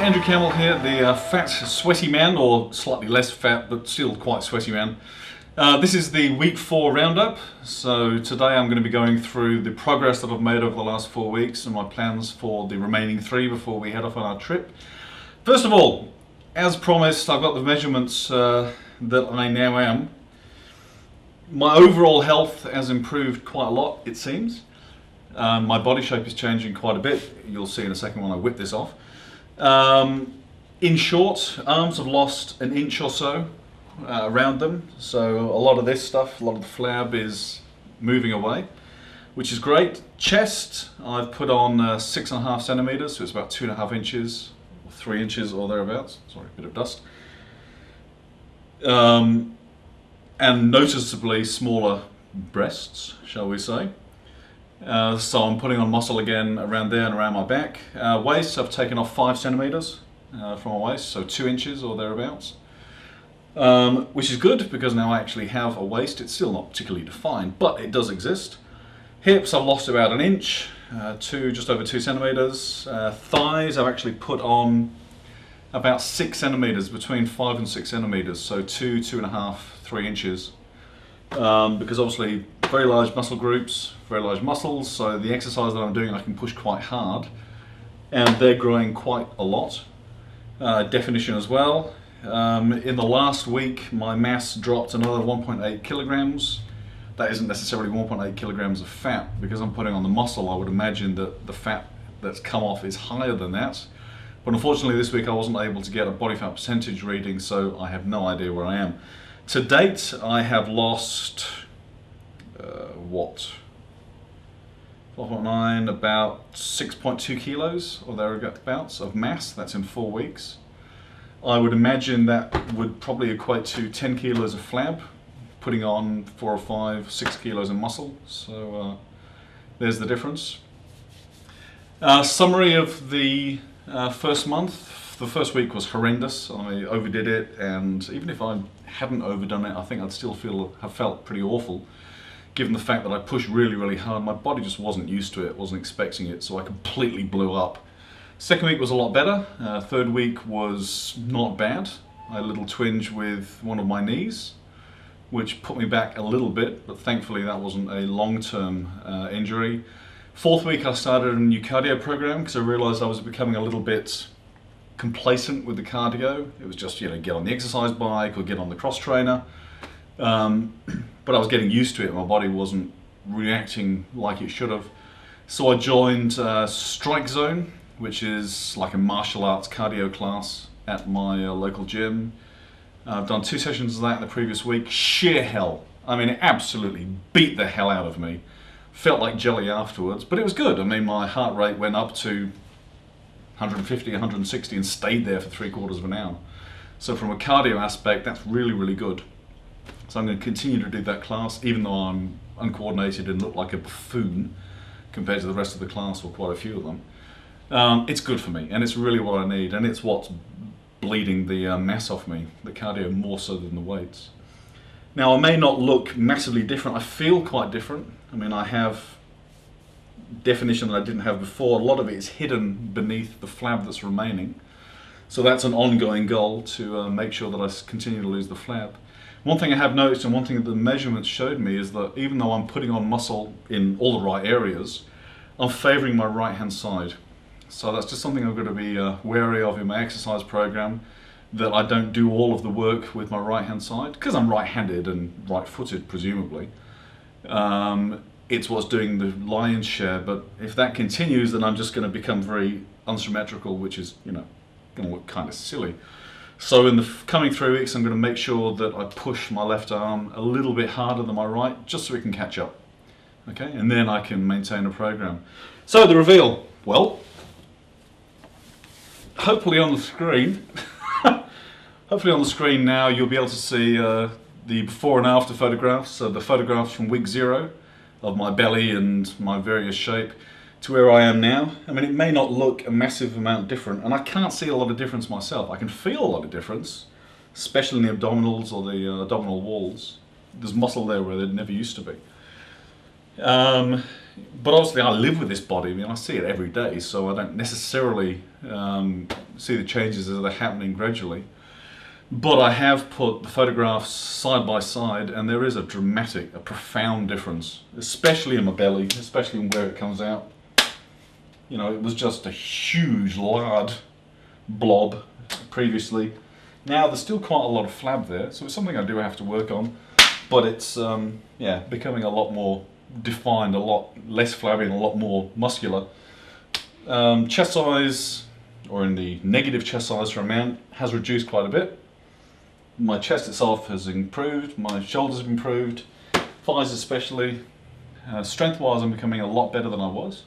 Andrew Camel here, the fat, sweaty man, or slightly less fat, but still quite sweaty man. This is the week 4 roundup. So today I'm going to be going through the progress that I've made over the last 4 weeks and my plans for the remaining 3 before we head off on our trip. First of all, as promised, I've got the measurements that I now am. My overall health has improved quite a lot, it seems. My body shape is changing quite a bit. You'll see in a second when I whip this off. In short, arms have lost an inch or so around them, so a lot of this stuff, a lot of the flab is moving away, which is great. Chest, I've put on 6.5 centimeters, so it's about 2.5 inches, or 3 inches or thereabouts. Sorry, a bit of dust. And noticeably smaller breasts, shall we say. So I'm putting on muscle again around there and around my back. Waist, I've taken off 5 centimeters from my waist, so 2 inches or thereabouts. Which is good because now I actually have a waist. It's still not particularly defined, but it does exist. Hips, I've lost about an inch, just over 2 centimeters. Thighs, I've actually put on about 6 centimeters, between 5 and 6 centimeters, so 2.5, 3 inches. Because obviously very large muscle groups, very large muscles, so the exercise that I'm doing I can push quite hard, and they're growing quite a lot. Definition as well. In the last week my mass dropped another 1.8 kilograms. That isn't necessarily 1.8 kilograms of fat, because I'm putting on the muscle. I would imagine that the fat that's come off is higher than that. But unfortunately this week I wasn't able to get a body fat percentage reading, so I have no idea where I am. To date I have lost, 12.9, about 6.2 kilos or thereabouts of mass. That's in 4 weeks. I would imagine that would probably equate to 10 kilos of flab, putting on 4 or 5, 6 kilos of muscle. So there's the difference. Summary of the first month. The first week was horrendous. I overdid it, and even if I hadn't overdone it, I think I'd still have felt pretty awful, given the fact that I pushed really hard. My body just wasn't used to it, wasn't expecting it, so I completely blew up. Second week was a lot better. Third week was not bad. I had a little twinge with one of my knees, which put me back a little bit, but thankfully that wasn't a long-term injury. Fourth week I started a new cardio program because I realized I was becoming a little bit complacent with the cardio. It was just, get on the exercise bike or get on the cross trainer. But I was getting used to it. My body wasn't reacting like it should have. So I joined Strike Zone, which is like a martial arts cardio class at my local gym. I've done 2 sessions of that in the previous week. Sheer hell. I mean, it absolutely beat the hell out of me. Felt like jelly afterwards, but it was good. I mean, my heart rate went up to 150, 160 and stayed there for 3/4 of an hour. So from a cardio aspect, that's really good. So I'm going to continue to do that class, even though I'm uncoordinated and look like a buffoon compared to the rest of the class, or quite a few of them. It's good for me, and it's really what I need, and it's what's bleeding the mass off me, the cardio more so than the weights. Now, I may not look massively different. I feel quite different. I mean, I have definition that I didn't have before. A lot of it is hidden beneath the flab that's remaining. So that's an ongoing goal, to make sure that I continue to lose the flab. One thing I have noticed, and one thing that the measurements showed me, is that even though I'm putting on muscle in all the right areas, I'm favoring my right hand side. So that's just something I've got to be wary of in my exercise program, that I don't do all of the work with my right hand side, because I'm right-handed and right-footed presumably. It's what's doing the lion's share, but if that continues, then I'm just going to become very unsymmetrical, which is, going to look kind of silly. So in the coming 3 weeks, I'm going to make sure that I push my left arm a little bit harder than my right, just so it can catch up. Okay, and then I can maintain a program. So the reveal, well, hopefully on the screen, hopefully on the screen now you'll be able to see the before and after photographs, so the photographs from week 0 of my belly and my various shape to where I am now. I mean, it may not look a massive amount different, and I can't see a lot of difference myself. I can feel a lot of difference, especially in the abdominals or the abdominal walls. There's muscle there where there never used to be. But obviously I live with this body. I mean, I see it every day, so I don't necessarily see the changes as they're happening gradually. But I have put the photographs side by side, and there is a profound difference, especially in my belly, especially in where it comes out. You know, it was just a huge lard blob previously. Now there's still quite a lot of flab there, so it's something I do have to work on, but it's yeah, becoming a lot more defined, a lot less flabby and a lot more muscular. Chest size, or in the negative chest size for a man, has reduced quite a bit. My chest itself has improved, my shoulders have improved, thighs especially. Strength wise I'm becoming a lot better than I was.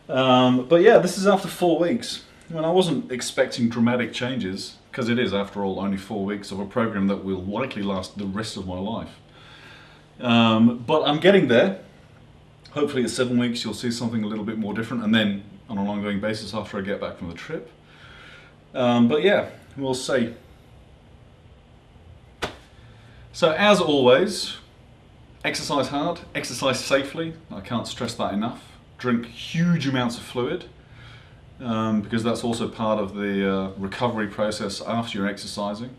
But yeah, this is after 4 weeks. I mean, I wasn't expecting dramatic changes, because it is, after all, only 4 weeks of a program that will likely last the rest of my life. But I'm getting there. Hopefully at 7 weeks you'll see something a little bit more different, and then on an ongoing basis after I get back from the trip. But yeah, we'll see. So as always, exercise hard, exercise safely. I can't stress that enough. Drink huge amounts of fluid, because that's also part of the recovery process after you're exercising.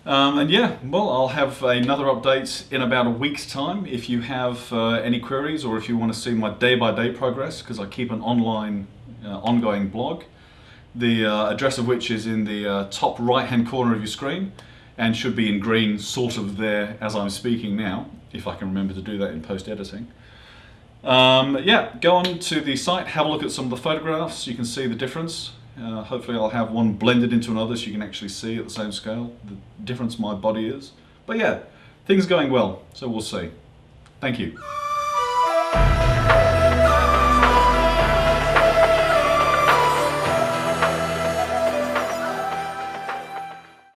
And yeah, well, I'll have another update in about a week's time. If you have any queries, or if you want to see my day-by-day progress, because I keep an online ongoing blog, the address of which is in the top right-hand corner of your screen, and should be in green sort of there as I'm speaking now, if I can remember to do that in post-editing. Yeah, go on to the site, have a look at some of the photographs, you can see the difference. Hopefully I'll have one blended into another so you can actually see at the same scale the difference my body is. But yeah, things are going well, so we'll see. Thank you.